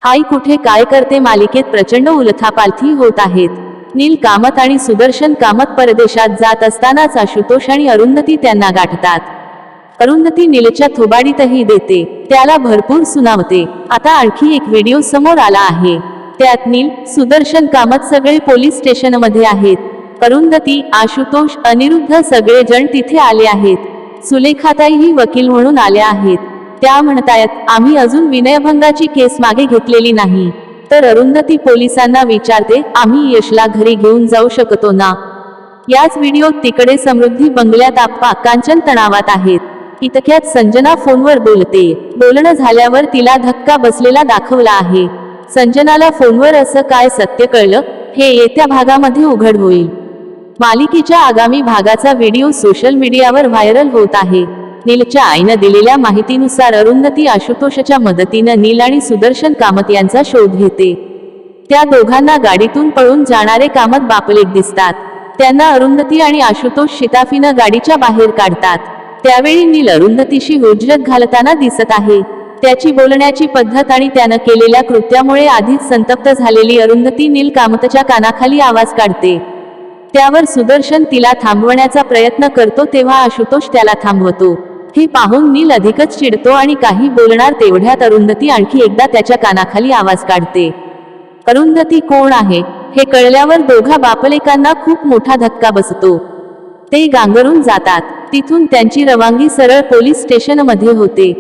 आई कुठे काय करते मालिकेत प्रचंड उलथापालथी होत आहेत। नील कामत आणि सुदर्शन कामत परदेशात जात असतानाच आशुतोष आणि अरुंधती त्यांना गाठतात। अरुंधती नीलच्या थोबाडीतही देते, त्याला भरपूर सुनावते। आता आणखी एक व्हिडिओ समोर आला आहे, त्यात नील, सुदर्शन कामत सगळे पोलीस स्टेशनमध्ये आहेत। अरुंधती, आशुतोष, अनिरुद्ध सगळे जण तिथे आले आहेत। सुलेखाताईही वकील म्हणून आल्या आहेत। त्या म्हणतायत, आम्ही अजून विनयभंगाची केस मागे घेतलेली नाही। तर अरुंधती पोलिसांना विचारते, आम्ही यशला घरी घेऊन जाऊ शकतो ना? याच व्हिडिओत तिकडे समृद्धी बंगल्यात आप्पा कांचन तणावात आहेत। इतक्यात संजना फोनवर बोलते। बोलणं झाल्यावर तिला धक्का बसलेला दाखवला आहे। संजनाला फोनवर असं काय सत्य कळलं, हे येत्या भागामध्ये उघड होईल। मालिकेच्या आगामी भागाचा व्हिडिओ सोशल मीडियावर व्हायरल होत आहे। नीलच्या आईनं दिलेल्या माहितीनुसार अरुंधती आशुतोषच्या मदतीनं नील आणि सुदर्शन कामत यांचा शोध घेते। त्या दोघांना गाडीतून पळून जाणारे कामत बापलेट दिसतात। त्यांना अरुंधती आणि आशुतोष शिताफीनं गाडीच्या बाहेर काढतात। त्यावेळी नील अरुंधतीशी हुज्जत घालताना दिसत आहे। त्याची बोलण्याची पद्धत आणि त्यानं केलेल्या कृत्यामुळे आधीच संतप्त झालेली अरुंधती नील कामतच्या कानाखाली आवाज काढते। त्यावर सुदर्शन तिला थांबवण्याचा प्रयत्न करतो तेव्हा आशुतोष त्याला थांबवतो। हे पाहून नील अधिकच चिडतो आणि काही बोलणार तेवढ्यात अरुंधती आणखी एकदा त्याच्या कानाखाली आवाज काढते। अरुंधती कोण आहे हे कळल्यावर दोघा बापलेकांना खूप मोठा धक्का बसतो। ते गांगरून जातात। तिथून त्यांची रवानगी सरळ पोलीस स्टेशनमध्ये होते।